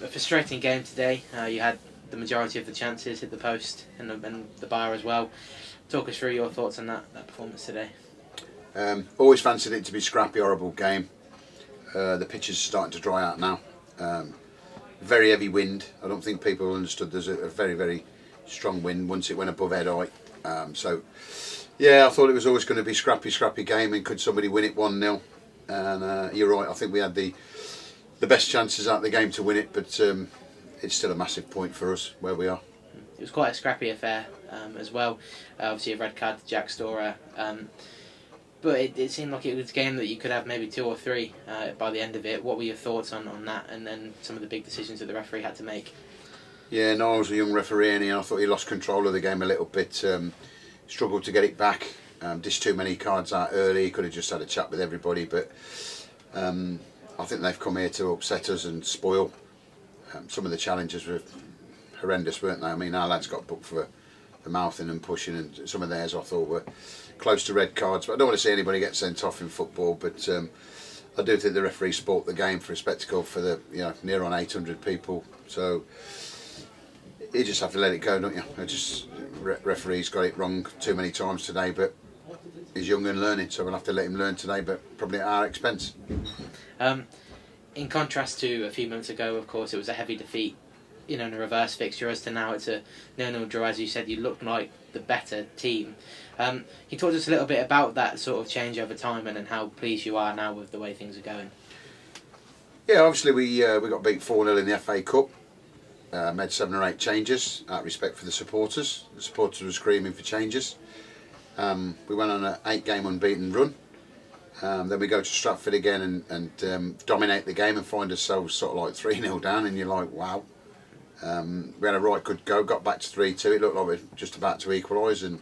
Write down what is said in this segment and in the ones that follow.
a frustrating game today. You had the majority of the chances, hit the post and the bar as well. Talk us through your thoughts on that performance today. Always fancied it to be scrappy, horrible game. The pitch is starting to dry out now. Very heavy wind. I don't think people understood there's a very, very strong wind once it went above head height. So, yeah, I thought it was always going to be scrappy game, and could somebody win it 1-0? And you're right, I think we had the best chances out of the game to win it, but it's still a massive point for us where we are. It was quite a scrappy affair as well. Obviously a red card to Jack Storer. But it seemed like it was a game that you could have maybe 2 or 3 by the end of it. What were your thoughts on that, and then some of the big decisions that the referee had to make? Yeah, no, I was a young referee and I thought he lost control of the game a little bit. Struggled to get it back. Dished too many cards out early. He could have just had a chat with everybody, but I think they've come here to upset us and spoil. Some of the challenges were horrendous, weren't they? I mean, our lads got booked for mouthing and pushing, and some of theirs I thought were close to red cards. But I don't want to see anybody get sent off in football, but I do think the referee spoilt the game for a spectacle for the near on 800 people. So you just have to let it go, don't you? Referee's got it wrong too many times today, but he's young and learning, so we'll have to let him learn today, but probably at our expense. In contrast to a few months ago, of course, it was a heavy defeat, in a reverse fixture, as to now it's a 0-0 draw. As you said, you look like the better team. Can you talk to us a little bit about that sort of change over time and how pleased you are now with the way things are going? Yeah, obviously we got beat 4-0 in the FA Cup. Made 7 or 8 changes out of respect for the supporters. The supporters were screaming for changes. We went on an 8-game unbeaten run. Then we go to Stratford again and dominate the game and find ourselves sort of like 3-0 down, and you're like, wow. We had a right good go, got back to 3-2. It looked like we were just about to equalise, and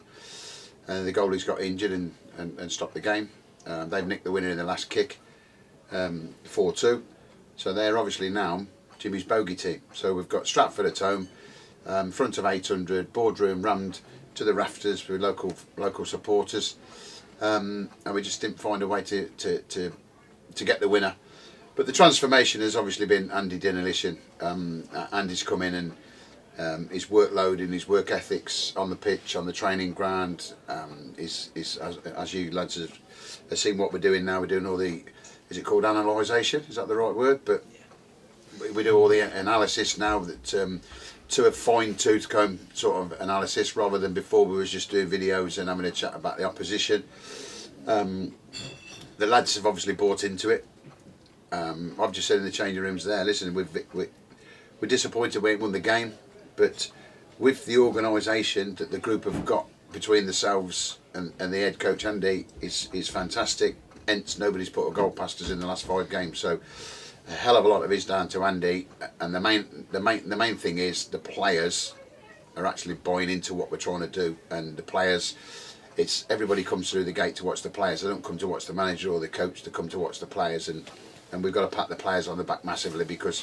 the goalies got injured and stopped the game. They've nicked the winner in the last kick, 4-2. So they're obviously now Jimmy's bogey team. So we've got Stratford at home, front of 800, boardroom rammed to the rafters with local supporters, and we just didn't find a way to get the winner. But the transformation has obviously been Andy Ginnelly. Andy's come in, and his workload and his work ethics on the pitch, on the training ground, is as you lads have seen what we're doing now. We're doing all the, is it called analysation? Is that the right word? But we do all the analysis now, that to a fine tooth comb sort of analysis, rather than before we was just doing videos and having a chat about the opposition. The lads have obviously bought into it. I've just said in the changing rooms there, listen, we're disappointed we ain't won the game, but with the organisation that the group have got between themselves and the head coach Andy is fantastic. Hence, nobody's put a goal past us in the last 5 games. So a hell of a lot of it is down to Andy, and the main thing is the players are actually buying into what we're trying to do, and the players, it's everybody comes through the gate to watch the players. They don't come to watch the manager or the coach. They come to watch the players, and we've got to pat the players on the back massively, because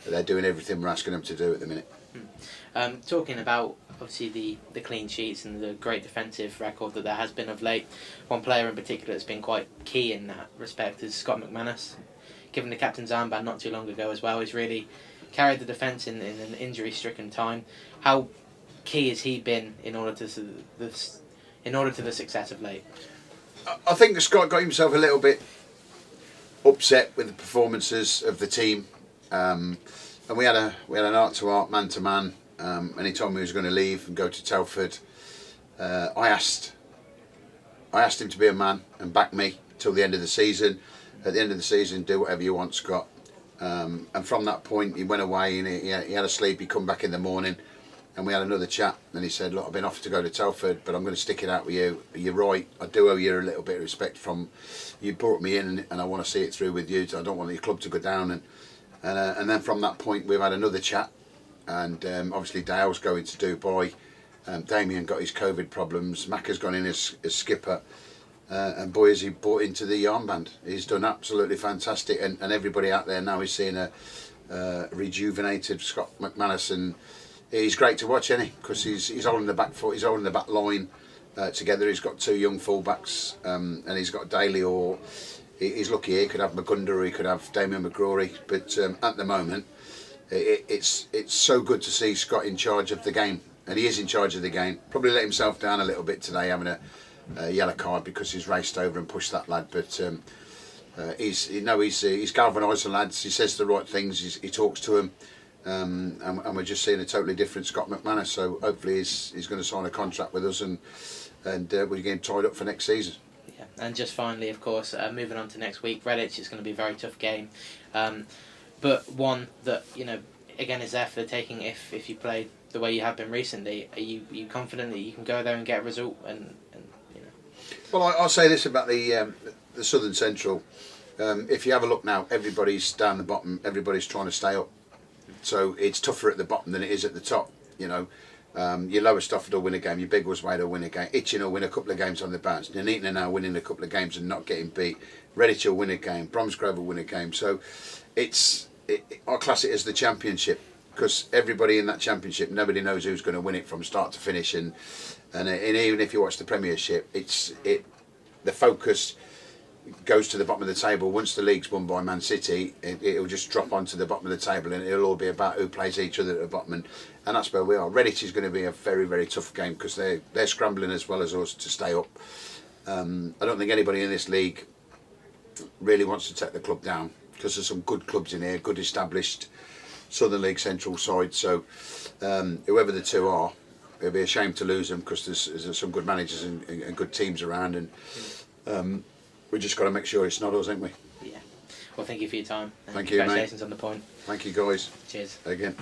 they're doing everything we're asking them to do at the minute. Talking about obviously the clean sheets and the great defensive record that there has been of late, one player in particular that's been quite key in that respect is Scott McManus. Given the captain's armband not too long ago as well, he's really carried the defence in an injury-stricken time. How key has he been in order to the success of late? I think Scott got himself a little bit upset with the performances of the team, and we had an heart-to-heart, man-to-man, and he told me he was going to leave and go to Telford. I asked him to be a man and back me till the end of the season. At the end of the season, do whatever you want, Scott. And from that point, he went away and he had a sleep. He come back in the morning, and we had another chat. And he said, "Look, I've been offered to go to Telford, but I'm going to stick it out with you. You're right. I do owe you a little bit of respect. From you brought me in, and I want to see it through with you. I don't want your club to go down." And then from that point, we've had another chat. And obviously, Dale's going to Dubai. Damien got his COVID problems. Macca's gone in as skipper. And boy, has he bought into the armband. He's done absolutely fantastic, and everybody out there now is seeing a rejuvenated Scott McManus, and he's great to watch, isn't he? Because he's holding the back foot, he's holding the back line together. He's got 2 young fullbacks, and he's got Daly, or he's lucky he could have Magunda, or he could have Damien McGrory. But at the moment, it's so good to see Scott in charge of the game, and he is in charge of the game. Probably let himself down a little bit today, having a yellow card because he's raced over and pushed that lad. But he's galvanised the lads. He says the right things. He talks to them, and we're just seeing a totally different Scott McManus. So hopefully he's going to sign a contract with us, and we're getting tied up for next season. Yeah, and just finally, of course, moving on to next week, Redditch is going to be a very tough game, but one that, you know, again is there for the taking if you play the way you have been recently. Are you confident that you can go there and get a result? And you know? Well, I'll say this about the Southern Central. If you have a look now, everybody's down the bottom. Everybody's trying to stay up. So it's tougher at the bottom than it is at the top. You know, your Lower Stratford will win a game. Your Biggleswade will win a game. Itchen will win a couple of games on the bounce. Nuneaton are now winning a couple of games and not getting beat. Redditch will win a game. Bromsgrove will win a game. So I'll class it as the championship, because everybody in that championship, nobody knows who's going to win it from start to finish. And even if you watch the Premiership, the focus goes to the bottom of the table. Once the league's won by Man City, it'll just drop onto the bottom of the table, and it'll all be about who plays each other at the bottom, and that's where we are. Redditch is going to be a very, very tough game because they're scrambling as well as us to stay up. I don't think anybody in this league really wants to take the club down, because there's some good clubs in here, good established Southern League Central side. So whoever the two are, it'll be a shame to lose them, because there's some good managers and good teams around, and we just got to make sure it's not us, ain't we? Yeah. Well, thank you for your time. Thank you, mate. Congratulations on the point. Thank you, guys. Cheers. Again.